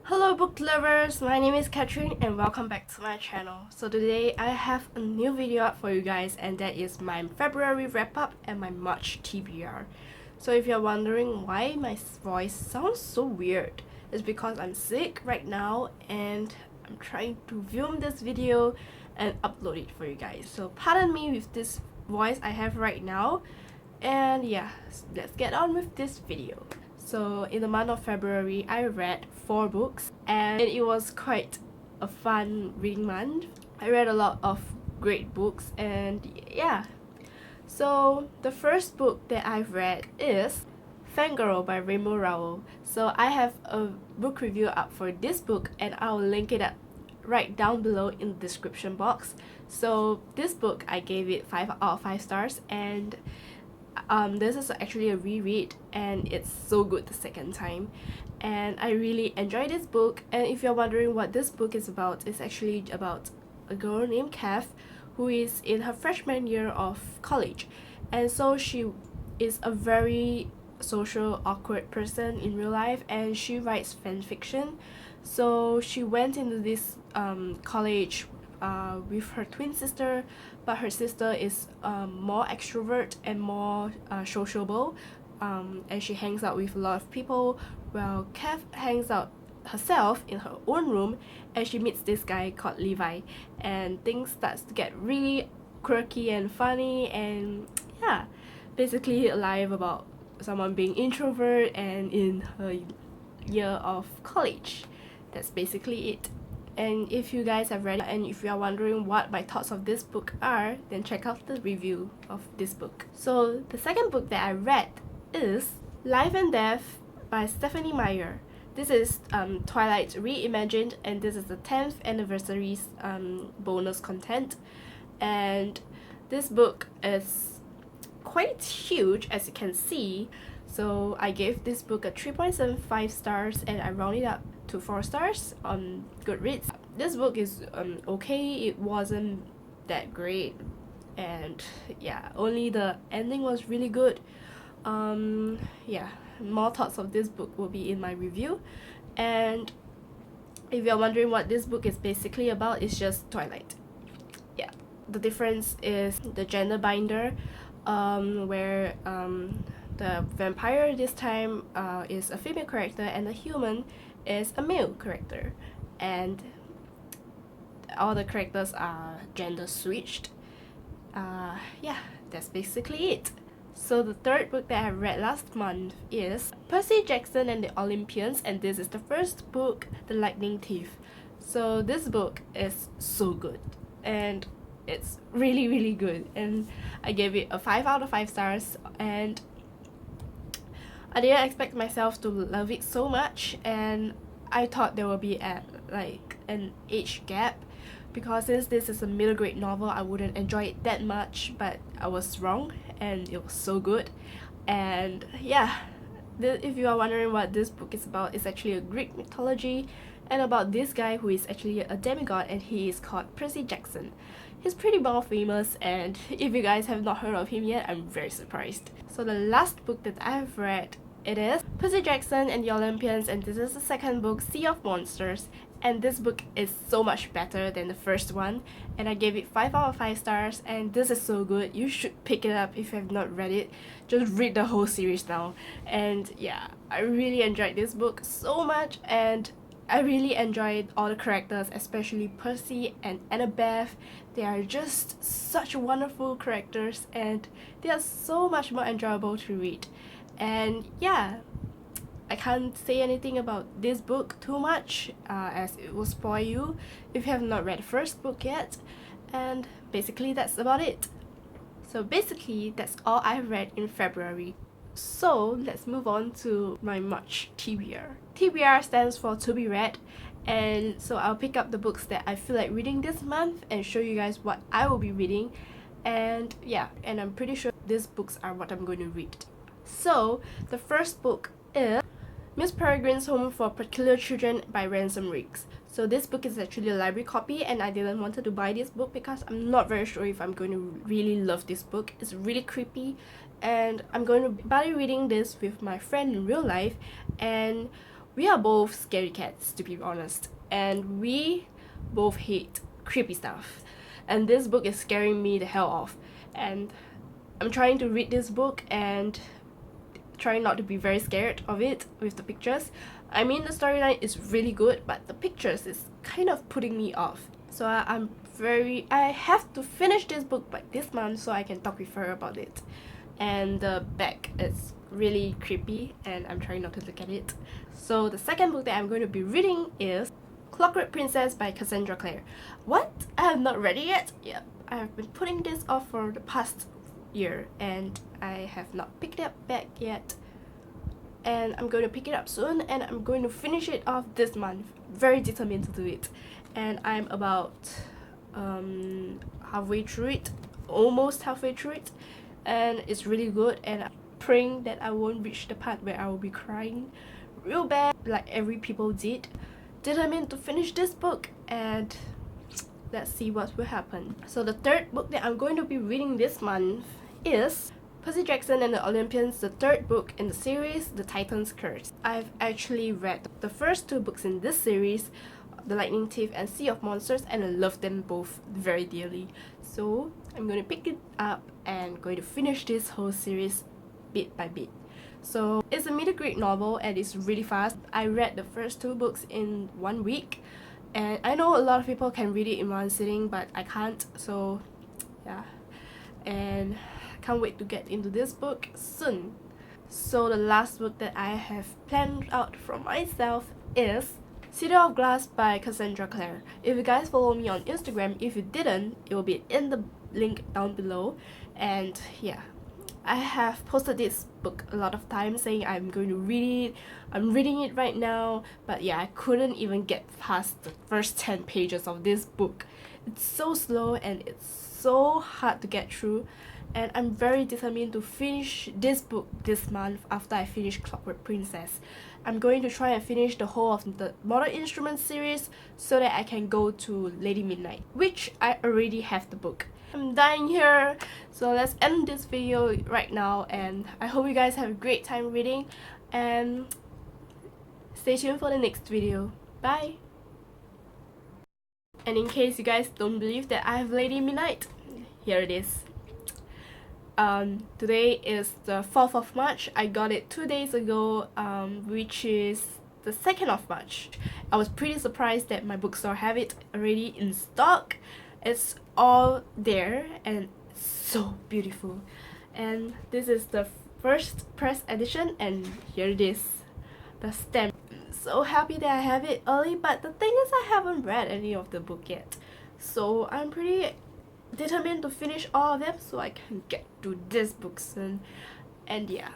Hello book lovers, my name is Catherine and welcome back to my channel. So today I have a new video up for you guys, and that is my February wrap up and my March TBR. So if you're wondering why my voice sounds so weird, it's because I'm sick right now and I'm trying to film this video and upload it for you guys. So pardon me with this voice I have right now, and yeah, let's get on with this video. So in the month of February, I read 4 books and it was quite a fun reading month. I read a lot of great books and yeah. So the first book that I've read is Fangirl by Rainbow Rowell. So I have a book review up for this book and I'll link it up right down below in the description box. So this book, I gave it 5 out of 5 stars, and this is actually a reread and it's so good the second time, and I really enjoyed this book. And if you're wondering what this book is about, it's actually about a girl named Kath who is in her freshman year of college, and so she is a very social awkward person in real life and she writes fan fiction. So she went into this college with her twin sister, but her sister is more extrovert and more sociable, and she hangs out with a lot of people, while Kath hangs out herself in her own room, and she meets this guy called Levi, and things starts to get really quirky and funny, and yeah, basically alive about someone being introvert and in her year of college. That's basically it. And if you guys have read it and if you are wondering what my thoughts of this book are, then check out the review of this book. So the second book that I read is Life and Death by Stephanie Meyer. This is Twilight Reimagined, and this is the 10th anniversary bonus content. And this book is quite huge, as you can see. So I gave this book a 3.75 stars and I rounded up to 4 stars on Goodreads. This book is okay, it wasn't that great, and yeah, only the ending was really good. Yeah, more thoughts of this book will be in my review. And if you're wondering what this book is basically about, it's just Twilight. Yeah, the difference is the gender binder, where the vampire this time is a female character and the human is a male character, and all the characters are gender switched. Yeah, that's basically it. So the third book that I read last month is Percy Jackson and the Olympians, and this is the first book, The Lightning Thief. So this book is so good and it's really good, and I gave it a 5 out of 5 stars, and I didn't expect myself to love it so much, and I thought there would be an age gap, because since this is a middle grade novel I wouldn't enjoy it that much, but I was wrong and it was so good. And yeah, if you are wondering what this book is about, it's actually a Greek mythology and about this guy who is actually a demigod, and he is called Percy Jackson. He's pretty well famous, and if you guys have not heard of him yet, I'm very surprised. So the last book that I've read, it is Percy Jackson and the Olympians, and this is the second book, Sea of Monsters, and this book is so much better than the first one, and I gave it 5 out of 5 stars, and this is so good. You should pick it up if you have not read it. Just read the whole series now. And yeah, I really enjoyed this book so much, and I really enjoyed all the characters, especially Percy and Annabeth. They are just such wonderful characters and they are so much more enjoyable to read. And yeah, I can't say anything about this book too much as it will spoil you if you have not read the first book yet. And basically that's about it. So basically that's all I've read in February. So let's move on to my March TBR. TBR stands for to be read, and so I'll pick up the books that I feel like reading this month and show you guys what I will be reading. And yeah, and I'm pretty sure these books are what I'm going to read. So the first book is Miss Peregrine's Home for Peculiar Children by Ransom Riggs. So this book is actually a library copy, and I didn't want to buy this book because I'm not very sure if I'm going to really love this book. It's really creepy, and I'm going to be reading this with my friend in real life, and we are both scary cats, to be honest, and we both hate creepy stuff. And this book is scaring me the hell off. And I'm trying to read this book and trying not to be very scared of it with the pictures. I mean, the storyline is really good, but the pictures is kind of putting me off. So I have to finish this book by this month so I can talk with her about it. And the back is really creepy and I'm trying not to look at it. So the second book that I'm going to be reading is Clockwork Princess by Cassandra Clare. What? I have not read it yet? Yep, I have been putting this off for the past year and I have not picked it up back yet. And I'm going to pick it up soon and I'm going to finish it off this month. Very determined to do it. And I'm about halfway through it, almost halfway through it, and it's really good. And I'm praying that I won't reach the part where I will be crying real bad like every people did. Determined to finish this book and let's see what will happen. So the third book that I'm going to be reading this month is Percy Jackson and the Olympians, the third book in the series, The Titan's Curse. I've actually read the first two books in this series, The Lightning Thief and Sea of Monsters, and I love them both very dearly. So I'm going to pick it up and going to finish this whole series bit by bit. So it's a middle grade novel and it's really fast. I read the first two books in 1 week and I know a lot of people can read it in one sitting, but I can't, so yeah. And I can't wait to get into this book soon. So the last book that I have planned out for myself is City of Glass by Cassandra Clare. If you guys follow me on Instagram, if you didn't, it will be in the link down below. And yeah, I have posted this book a lot of times saying I'm going to read it. I'm reading it right now, but yeah, I couldn't even get past the first 10 pages of this book. It's so slow and it's so hard to get through, and I'm very determined to finish this book this month after I finish Clockwork Princess. I'm going to try and finish the whole of the Mortal Instruments series so that I can go to Lady Midnight, which I already have the book. I'm dying here, so let's end this video right now, and I hope you guys have a great time reading and stay tuned for the next video. Bye! And in case you guys don't believe that I have Lady Midnight, here it is. Today is the 4th of March. I got it 2 days ago, which is the 2nd of March. I was pretty surprised that my bookstore have it already in stock. It's all there and it's so beautiful. And this is the first press edition and here it is, the stamp. So happy that I have it early, but the thing is I haven't read any of the book yet. So I'm pretty determined to finish all of them so I can get to this book soon. And yeah.